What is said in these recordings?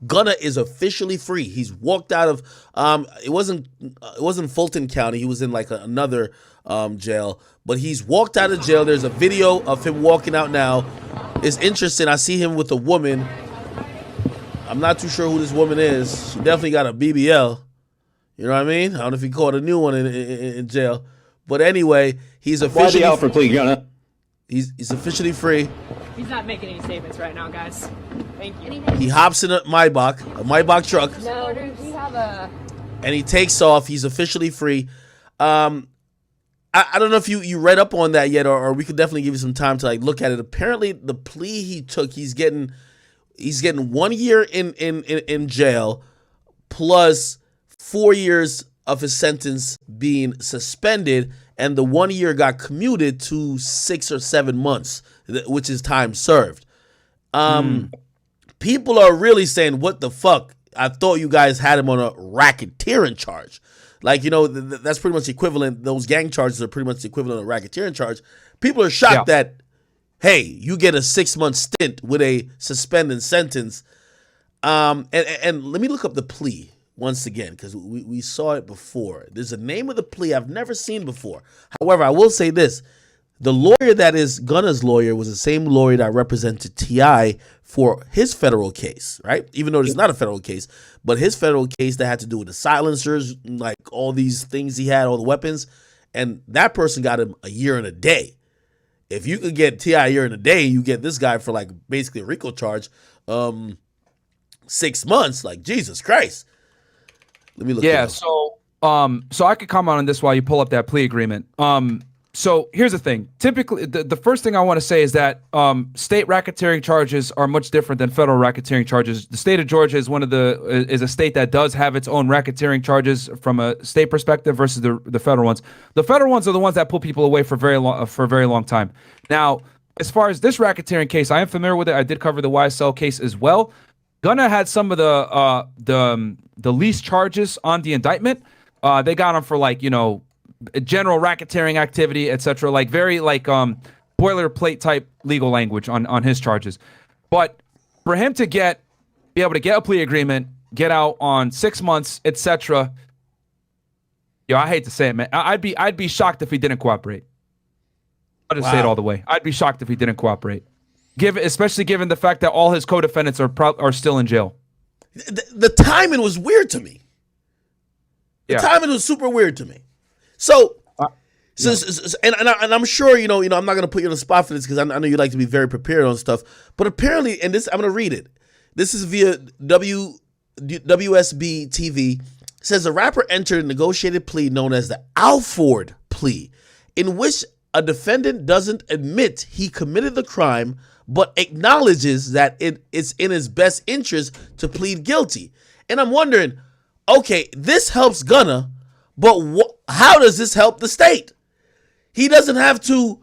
Gunna is officially free. He's walked out of it wasn't Fulton County. He was in like another jail, but he's walked out of jail. There's a video of him walking out now. It's interesting. I see him with a woman. I'm not too sure who this woman is. She definitely got a BBL. You know what I mean? I don't know if he caught a new one in jail. But anyway, he's officially out for plea, Gunna. He's officially free. He's not making any statements right now, guys. Thank you. He hops in a Maybach truck. No, we have a... And he takes off. He's officially free. I don't know if you read up on that yet, or we could definitely give you some time to like look at it. Apparently, the plea he took, he's getting 1 year in jail, plus 4 years of his sentence being suspended, and the 1 year got commuted to 6 or 7 months, which is time served. People are really saying, what the fuck? I thought you guys had him on a racketeering charge. Like, you know, that's pretty much equivalent. Those gang charges are pretty much the equivalent of a racketeering charge. People are shocked that, hey, you get a 6-month stint with a suspended sentence. And let me look up the plea once again, because we saw it before. There's a name of the plea I've never seen before. However, I will say this. The lawyer that is Gunna's lawyer was the same lawyer that represented T.I. for his federal case, right? Even though it's not a federal case, but his federal case that had to do with the silencers, like all these things he had, all the weapons, and that person got him a year and a day. If you could get T.I. a year and a day, you get this guy for like basically a RICO charge, 6 months, like Jesus Christ. Let me look. Yeah, so I could comment on this while you pull up that plea agreement. So here's the thing. Typically, the first thing I want to say is that state racketeering charges are much different than federal racketeering charges. The state of Georgia is is a state that does have its own racketeering charges from a state perspective versus the federal ones. The federal ones are the ones that pull people away for a very long time. Now, as far as this racketeering case, I am familiar with it. I did cover the YSL case as well. Gunna had some of the least charges on the indictment. They got him for like, you know, general racketeering activity, etc., like very like boilerplate type legal language on his charges. But for him to be able to get a plea agreement, get out on 6 months, etc., I hate to say it, man. I'd be shocked if he didn't cooperate. I'll just say it all the way. I'd be shocked if he didn't cooperate, especially given the fact that all his co-defendants are still in jail. The timing was weird to me. The timing was super weird to me. So I'm sure, you know, I'm not going to put you on the spot for this because I know you like to be very prepared on stuff. But apparently, and this, I'm going to read it. This is via WSB TV. It says a rapper entered a negotiated plea known as the Alford plea, in which a defendant doesn't admit he committed the crime, but acknowledges that it is in his best interest to plead guilty. And I'm wondering, okay, this helps Gunna, but how does this help the state? He doesn't have to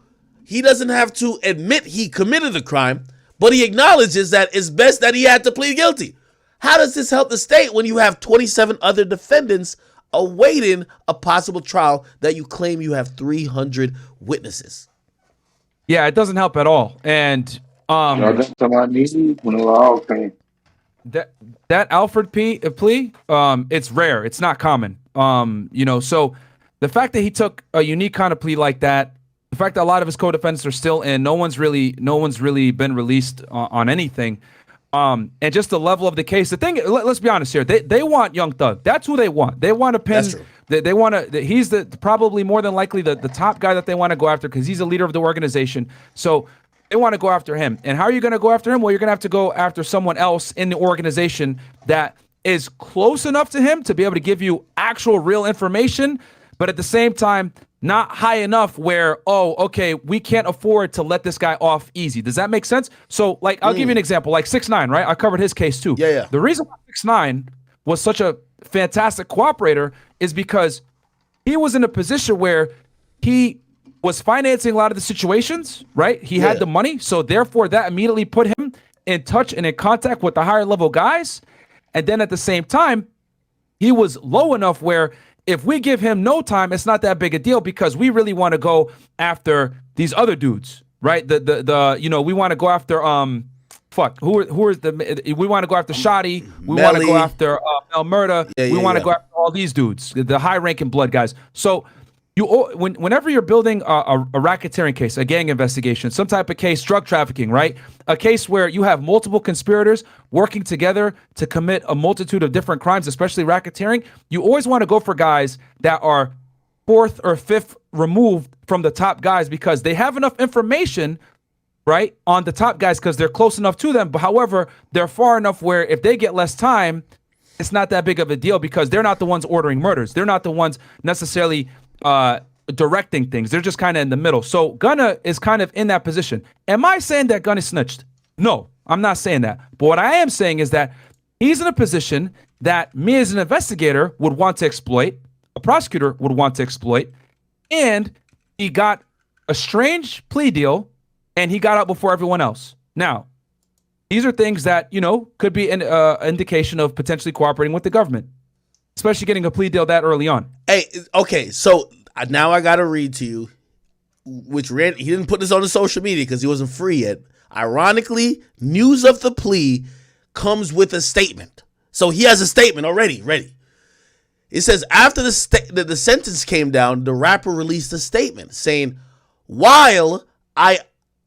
admit he committed the crime, but he acknowledges that it's best that he had to plead guilty. How does this help the state when you have 27 other defendants awaiting a possible trial that you claim you have 300 witnesses? Yeah, it doesn't help at all. And that Alford plea, it's rare. It's not common. So the fact that he took a unique kind of plea like that, the fact that a lot of his co-defendants are still in, no one's really been released on anything. And just the level of the case. The thing, let's be honest here. They want Young Thug. That's who they want. They want to pin. They want to. He's probably more than likely the top guy that they want to go after because he's a leader of the organization. So they want to go after him. And how are you going to go after him? Well, you're going to have to go after someone else in the organization that is close enough to him to be able to give you actual real information, but at the same time, not high enough where, we can't afford to let this guy off easy. Does that make sense? So, like, I'll give you an example, like 6ix9ine, right? I covered his case too. Yeah. The reason why 6ix9ine was such a fantastic cooperator is because he was in a position where he was financing a lot of the situations, right? He had the money, so therefore that immediately put him in touch and in contact with the higher level guys. And then at the same time, he was low enough where if we give him no time, it's not that big a deal because we really want to go after these other dudes, right? We want to go after fuck, who are the, we want to go after Shoddy, we want to go after Mel Murda, we want to go after all these dudes, the high-ranking blood guys. So whenever you're building a racketeering case, a gang investigation, some type of case, drug trafficking, right? A case where you have multiple conspirators working together to commit a multitude of different crimes, especially racketeering, you always want to go for guys that are fourth or fifth removed from the top guys because they have enough information, right, on the top guys because they're close enough to them. But however, they're far enough where if they get less time, it's not that big of a deal because they're not the ones ordering murders. They're not the ones necessarily directing things. They're just kind of in the middle. So Gunna is kind of in that position. Am I saying that Gunna snitched? No, I'm not saying that. But what I am saying is that he's in a position that me as an investigator would want to exploit, a prosecutor would want to exploit, and he got a strange plea deal and he got out before everyone else. Now, these are things that, you know, could be an indication of potentially cooperating with the government, especially getting a plea deal that early on. Hey, okay, so now I got to read to you, which he didn't put this on the social media because he wasn't free yet. Ironically, news of the plea comes with a statement. So he has a statement already ready. It says, after the sentence came down, the rapper released a statement saying, while I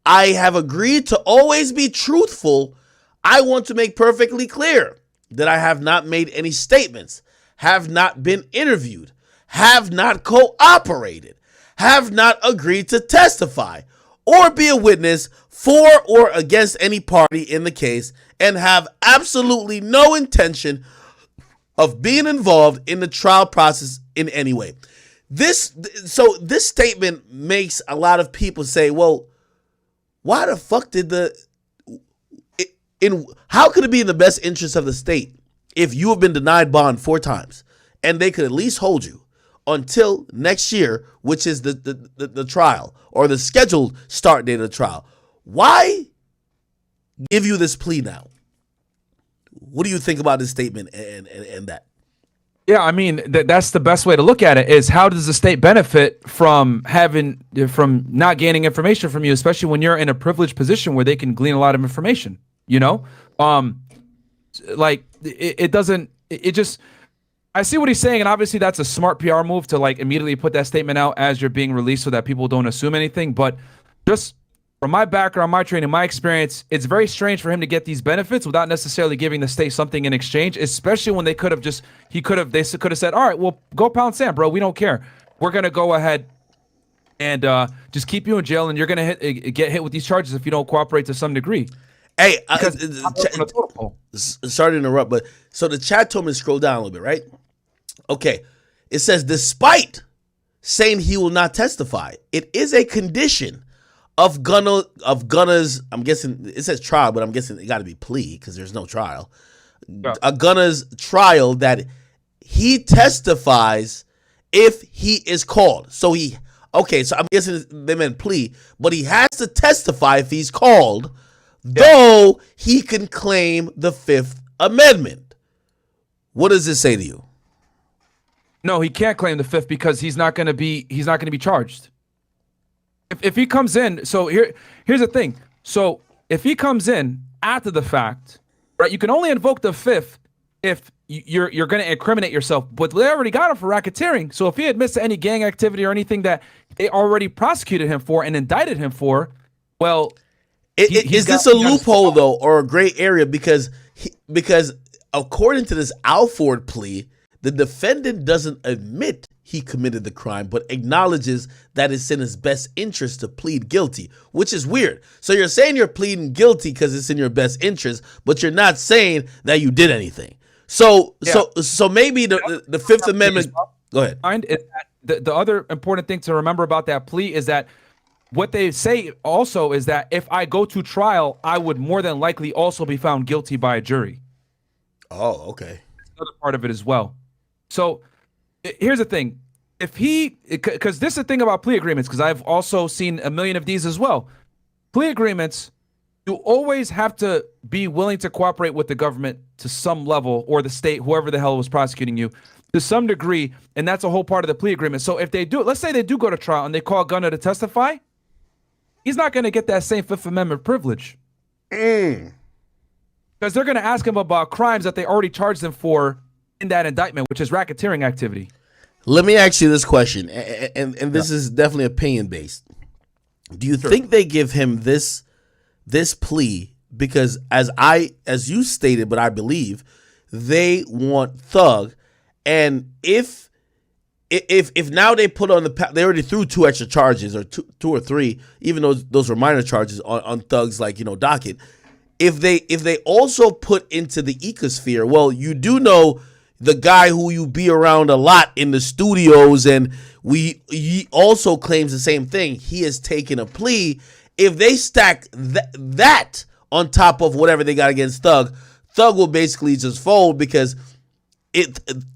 have agreed to always be truthful, I want to make perfectly clear that I have not made any statements, have not been interviewed, have not cooperated, have not agreed to testify or be a witness for or against any party in the case, and have absolutely no intention of being involved in the trial process in any way. This statement makes a lot of people say, well, why the fuck did how could it be in the best interest of the state if you have been denied bond 4 times and they could at least hold you until next year, which is the trial or the scheduled start date of the trial? Why give you this plea now? What do you think about this statement and that? Yeah, I mean, that's the best way to look at it is how does the state benefit from not gaining information from you, especially when you're in a privileged position where they can glean a lot of information, you know? Like it just, I see what he's saying, and obviously that's a smart PR move to like immediately put that statement out as you're being released so that people don't assume anything. But just from my background, my training, my experience, it's very strange for him to get these benefits without necessarily giving the state something in exchange, especially when they could have said, all right, well, go pound sand, bro. We don't care. We're going to go ahead and just keep you in jail, and you're going to get hit with these charges if you don't cooperate to some degree. Hey, sorry to interrupt, but so the chat told me to scroll down a little bit, right? Okay. It says, despite saying he will not testify, it is a condition of Gunna's, I'm guessing, it says trial, but I'm guessing it got to be plea because there's no trial. Yeah. A Gunna's trial that he testifies if he is called. So so I'm guessing they meant plea, but he has to testify if he's called, though he can claim the Fifth Amendment. What does this say to you? No, he can't claim the Fifth because he's not going to be charged. If he comes in, so here's the thing. So if he comes in after the fact, right, you can only invoke the Fifth if you're going to incriminate yourself. But they already got him for racketeering. So if he admits to any gang activity or anything that they already prosecuted him for and indicted him for, well, is this a loophole though, or a gray area? Because according to this Alford plea, the defendant doesn't admit he committed the crime, but acknowledges that it's in his best interest to plead guilty, which is weird. So you're saying you're pleading guilty because it's in your best interest, but you're not saying that you did anything. So maybe the Fifth Amendment. Go ahead. The other important thing to remember about that plea is that what they say also is that if I go to trial, I would more than likely also be found guilty by a jury. Oh, okay. That's another part of it as well. So here's the thing. Because this is the thing about plea agreements, because I've also seen a million of these as well. Plea agreements, you always have to be willing to cooperate with the government to some level, or the state, whoever the hell was prosecuting you, to some degree, and that's a whole part of the plea agreement. So if they do, let's say they do go to trial and they call Gunna to testify, he's not going to get that same Fifth Amendment privilege. Because they're going to ask him about crimes that they already charged him for in that indictment, which is racketeering activity. Let me ask you this question, and this is definitely opinion based. Do you think they give him this plea because, as you stated, but I believe they want Thug, and if now they put on they already threw 2 extra charges or two or three, even though those were minor charges on Thug's docket. If they also put into the ecosphere, well, you do know the guy who you be around a lot in the studios, and he also claims the same thing. He has taken a plea. If they stack that on top of whatever they got against Thug will basically just fold, because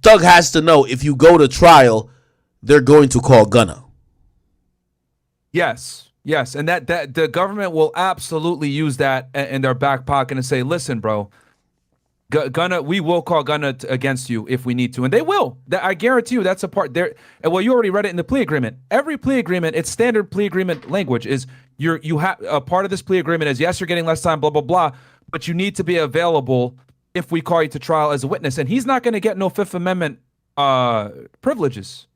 Thug has to know if you go to trial, they're going to call Gunna. Yes, and that the government will absolutely use that in their back pocket and say, "Listen, bro, Gunna, we will call Gunna against you if we need to," and they will. I guarantee you, that's a part there. And well, you already read it in the plea agreement. Every plea agreement, it's standard plea agreement language. Is you have a part of this plea agreement is, yes, you're getting less time, blah blah blah, but you need to be available if we call you to trial as a witness, and he's not going to get no Fifth Amendment privileges.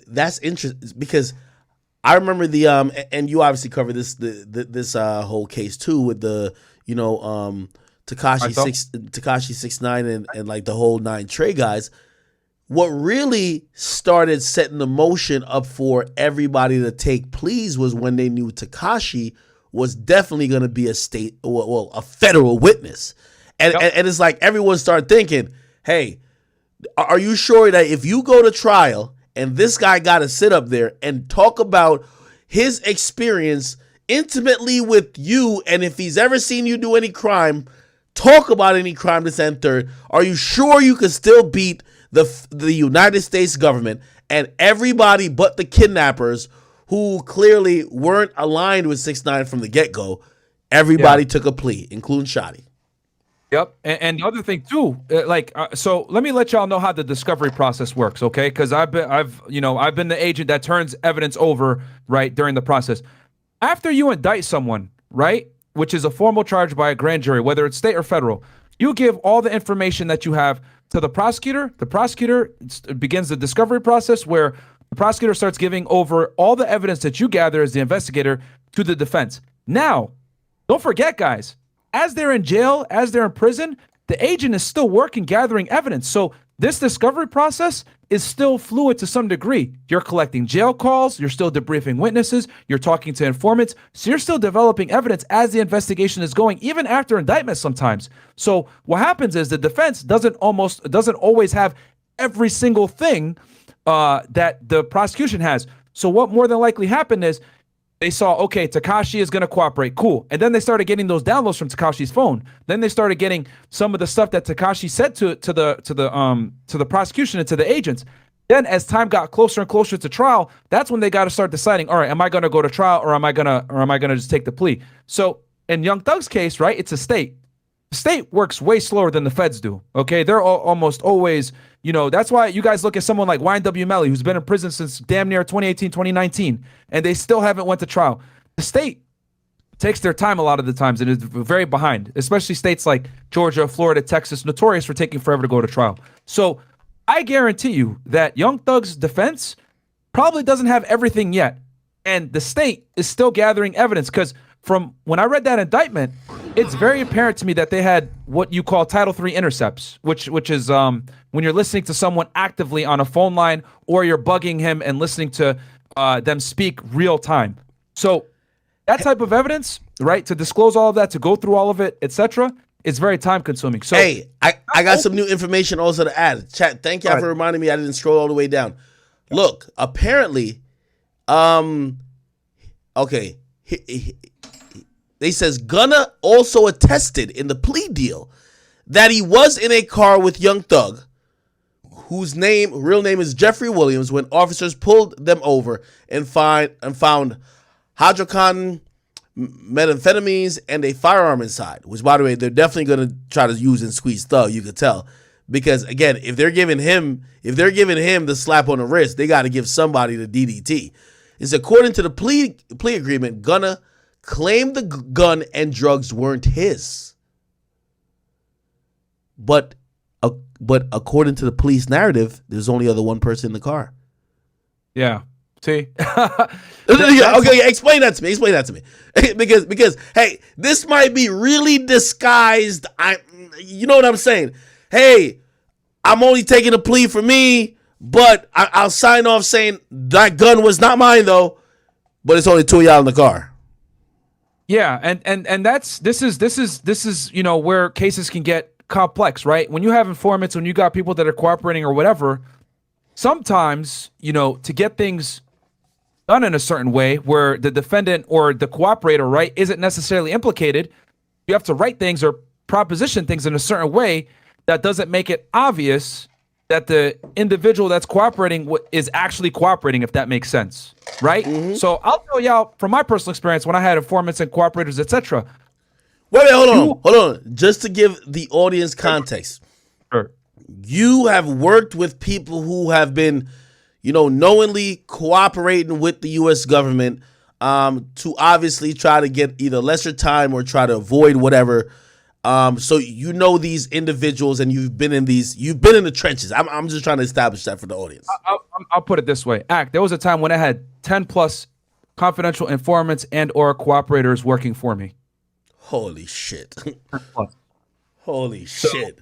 That's interesting, because I remember and you obviously covered this whole case too, with the Tekashi 6ix9ine and like the whole 9 Trey guys. What really started setting the motion up for everybody to take pleas was when they knew Tekashi was definitely going to be a federal witness. And it's like everyone started thinking, hey, are you sure that if you go to trial and this guy got to sit up there and talk about his experience intimately with you, and if he's ever seen you do any crime, talk about any crime, this and third, are you sure you could still beat the United States government and everybody but the kidnappers, who clearly weren't aligned with 6ix9ine from the get-go? Everybody took a plea, including Shotty. Yep, and the other thing too, so let me let y'all know how the discovery process works, okay? Because I've been the agent that turns evidence over, right, during the process. After you indict someone, right, which is a formal charge by a grand jury, whether it's state or federal, you give all the information that you have to the prosecutor. The prosecutor begins the discovery process, where the prosecutor starts giving over all the evidence that you gather as the investigator to the defense. Now, don't forget, guys, as they're in jail, as they're in prison, the agent is still working, gathering evidence. So this discovery process is still fluid to some degree. You're collecting jail calls, you're still debriefing witnesses, you're talking to informants, so you're still developing evidence as the investigation is going, even after indictment sometimes. So what happens is the defense doesn't always have every single thing that the prosecution has. So what more than likely happened is, they saw, okay, Tekashi is going to cooperate. Cool. And then they started getting those downloads from Tekashi's phone. Then they started getting some of the stuff that Tekashi said to the prosecution and to the agents. Then as time got closer and closer to trial, that's when they got to start deciding, all right, am I going to go to trial, or am I going to just take the plea? So in Young Thug's case, right, it's a state. The state works way slower than the feds do. Okay, they're almost always, that's why you guys look at someone like YNW Melly, who's been in prison since damn near 2018, 2019, and they still haven't went to trial. The state takes their time a lot of the times and is very behind, especially states like Georgia, Florida, Texas, notorious for taking forever to go to trial. So I guarantee you that Young Thug's defense probably doesn't have everything yet, and the state is still gathering evidence, because from when I read that indictment, it's very apparent to me that they had what you call Title III intercepts, which is when you're listening to someone actively on a phone line, or you're bugging him and listening to them speak real time. So that type of evidence, right, to disclose all of that, to go through all of it, etc., is very time consuming. So hey, I got some new information also to add. Chat, thank y'all for reminding me I didn't scroll all the way down. Look, apparently, okay, they says Gunna also attested in the plea deal that he was in a car with Young Thug, whose real name is Jeffrey Williams, when officers pulled them over and found hydrocodone, methamphetamines, and a firearm inside. Which, by the way, they're definitely going to try to use and squeeze Thug. You could tell, because again, if they're giving him the slap on the wrist, they got to give somebody the DDT. It's according to the plea agreement, Gunna claimed the gun and drugs weren't his. But but according to the police narrative, there's only one person in the car. Yeah. See? Okay, explain that to me. Explain that to me. because hey, this might be really disguised. You know what I'm saying? Hey, I'm only taking a plea for me, but I'll sign off saying that gun was not mine though. But it's only 2 of y'all in the car. Yeah, and this is where cases can get complex, right? When you have informants, when you got people that are cooperating or whatever, sometimes, to get things done in a certain way where the defendant or the cooperator, right, isn't necessarily implicated, you have to write things or proposition things in a certain way that doesn't make it obvious that the individual that's cooperating is actually cooperating, if that makes sense, right? Mm-hmm. So I'll tell y'all from my personal experience when I had informants and cooperators, etc. Wait, hold on. Just to give the audience context, sure. You have worked with people who have been, knowingly cooperating with the U.S. government to obviously try to get either lesser time or try to avoid whatever. So these individuals and you've been in the trenches. I'm just trying to establish that for the audience. I'll put it this way. There was a time when I had 10 plus confidential informants and or cooperators working for me. Holy shit. Holy shit.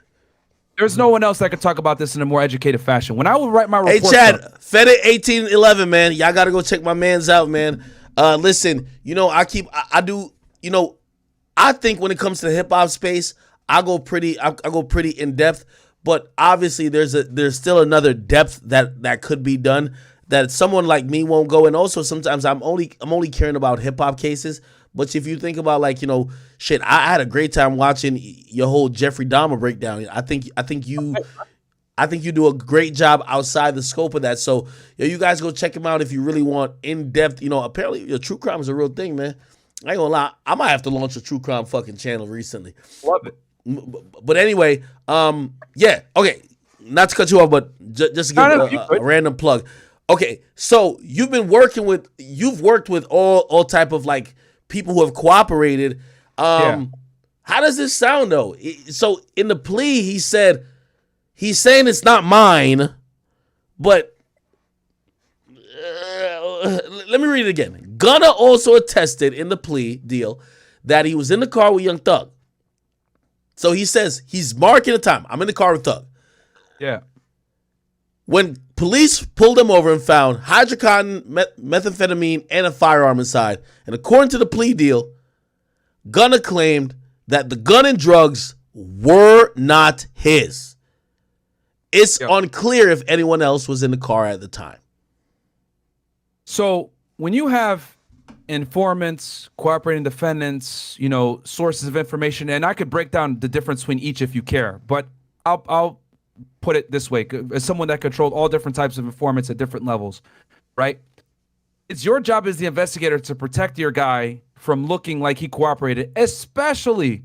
There's no one else that could talk about this in a more educated fashion. When I would write my report. Hey, Chad, Fed it 1811, man. Y'all got to go check my mans out, man. Listen, I think when it comes to the hip hop space, I go pretty in depth, but obviously there's still another depth that could be done that someone like me won't go. And also sometimes I'm only caring about hip hop cases. But if you think about shit, I had a great time watching your whole Jeffrey Dahmer breakdown. I think you do a great job outside the scope of that. So you guys go check him out if you really want in depth. Apparently your true crime is a real thing, man. I ain't gonna lie, I might have to launch a true crime fucking channel recently. Love it. But anyway, yeah, okay. Not to cut you off, but just to give a random plug. Okay, so you've worked with all type of people who have cooperated. How does this sound though? So in the plea, he's saying it's not mine, but let me read it again. Gunna also attested in the plea deal that he was in the car with Young Thug. So he says he's marking the time. I'm in the car with Thug. Yeah. When police pulled him over and found hydrocodone, methamphetamine, and a firearm inside, and according to the plea deal, Gunna claimed that the gun and drugs were not his. It's unclear if anyone else was in the car at the time. So when you have informants, cooperating defendants, sources of information, and I could break down the difference between each if you care, but I'll put it this way, as someone that controlled all different types of informants at different levels, right? It's your job as the investigator to protect your guy from looking like he cooperated, especially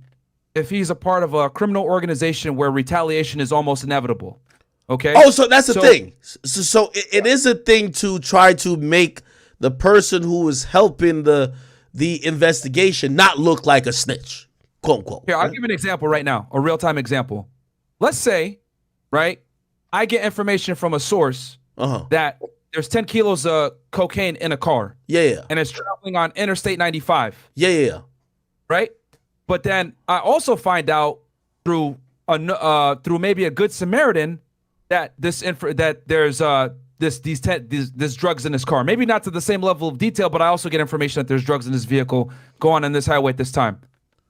if he's a part of a criminal organization where retaliation is almost inevitable. Okay. Oh, so that's the thing. So it is a thing to try to make the person who is helping the investigation not look like a snitch, quote unquote. Here, I'll give you an example right now, a real-time example. Let's say, right, I get information from a source that there's 10 kilos of cocaine in a car. Yeah. And it's traveling on Interstate 95. Yeah. Right? But then I also find out through maybe a good Samaritan that this drugs in this car. Maybe not to the same level of detail, but I also get information that there's drugs in this vehicle going on this highway at this time.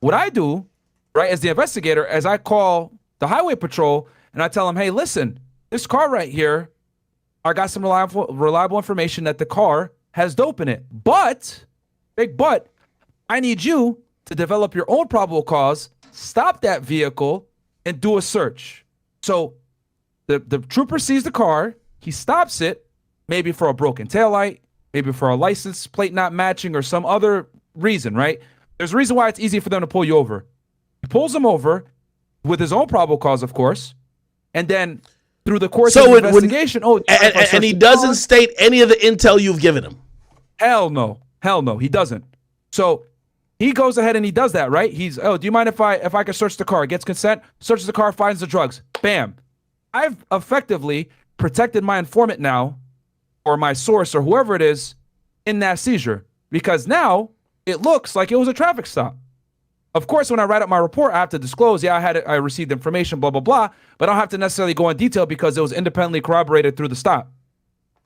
What I do, right, as the investigator, as I call the highway patrol and I tell them, hey, listen, this car right here, I got some reliable information that the car has dope in it. But, big but, I need you to develop your own probable cause, stop that vehicle, and do a search. So the trooper sees the car, he stops it, maybe for a broken taillight, maybe for a license plate not matching or some other reason, right? There's a reason why it's easy for them to pull you over. He pulls them over with his own probable cause, of course, and then through the course of the investigation, and he doesn't state any of the intel you've given him. Hell no, he doesn't. So He goes ahead and he does that, right? He's, oh, do you mind if I can search the car? Gets consent, searches the car, finds the drugs. Bam. I've effectively protected my informant now, or my source, or whoever it is, in that seizure. Because now it looks like it was a traffic stop. Of course, when I write up my report, I have to disclose, yeah, I received information, blah, blah, blah. But I don't have to necessarily go in detail because it was independently corroborated through the stop.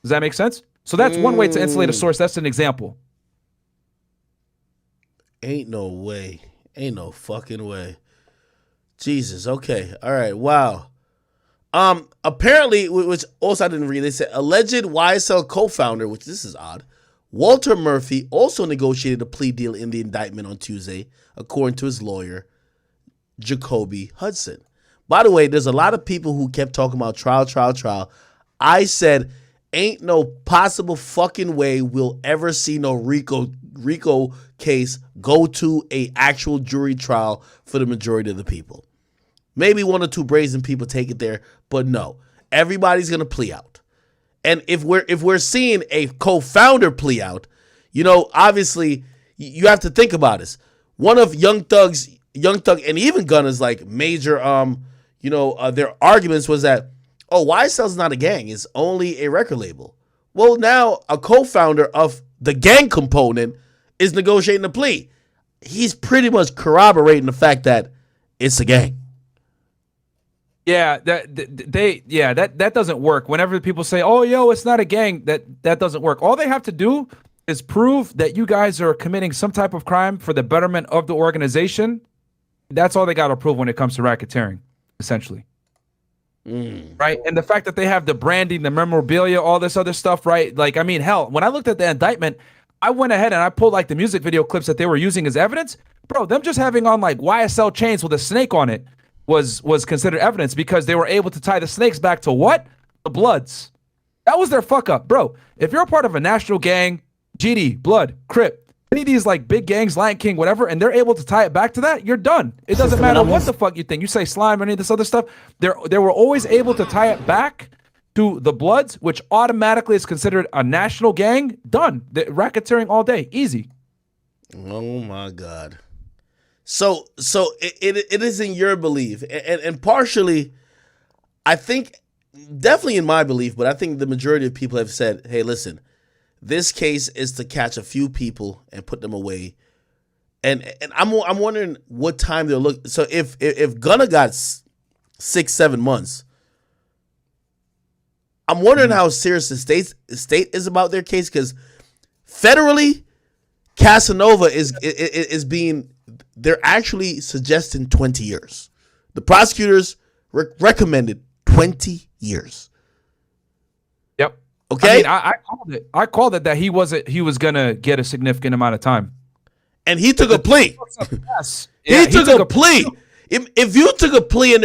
Does that make sense? So that's one way to insulate a source. That's an example. Ain't no way. Ain't no fucking way. Jesus. Okay. All right. Wow. Apparently, which also I didn't read, they said alleged YSL co-founder, which this is odd, Walter Murphy also negotiated a plea deal in the indictment on Tuesday, according to his lawyer, Jacoby Hudson. By the way, there's a lot of people who kept talking about trial. I said, ain't no possible fucking way we'll ever see no RICO case go to a actual jury trial for the majority of the people. Maybe one or two brazen people take it there, but no. Everybody's gonna plea out. And if we're seeing a co-founder plea out, you know, obviously you have to think about this. One of Young Thug and even Gunna's like major their arguments was that, oh, YSL's not a gang, it's only a record label. Well, now a co-founder of the gang component is negotiating a plea. He's pretty much corroborating the fact that it's a gang. Yeah, that doesn't work. Whenever people say, "Oh, yo, it's not a gang," that doesn't work. All they have to do is prove that you guys are committing some type of crime for the betterment of the organization. That's all they got to prove when it comes to racketeering, essentially. Right? And the fact that they have the branding, the memorabilia, all this other stuff, right? Like, I mean, hell, when I looked at the indictment, I went ahead and I pulled like the music video clips that they were using as evidence. Bro, them just having on like YSL chains with a snake on it was considered evidence because they were able to tie the snakes back to what? The Bloods. That was their fuck up. Bro, if you're a part of a national gang, GD, Blood, Crip, any of these like big gangs, Lion King, whatever, and they're able to tie it back to that, you're done. It doesn't matter what the fuck you think. You say Slime or any of this other stuff. They were always able to tie it back to the Bloods, which automatically is considered a national gang. Done. The racketeering all day. Easy. Oh my God. So it is in your belief, and partially, I think, definitely in my belief, but I think the majority of people have said, hey, listen, this case is to catch a few people and put them away. And I'm wondering what time they'll look. So if Gunna got 6-7 months, I'm wondering how serious the state is about their case, because federally, Casanova is being, they're actually suggesting 20 years. The prosecutors recommended 20 years. Yep. Okay. I mean, I called it that he was gonna get a significant amount of time. And he took a plea. Yes. He took a plea. If you took a plea and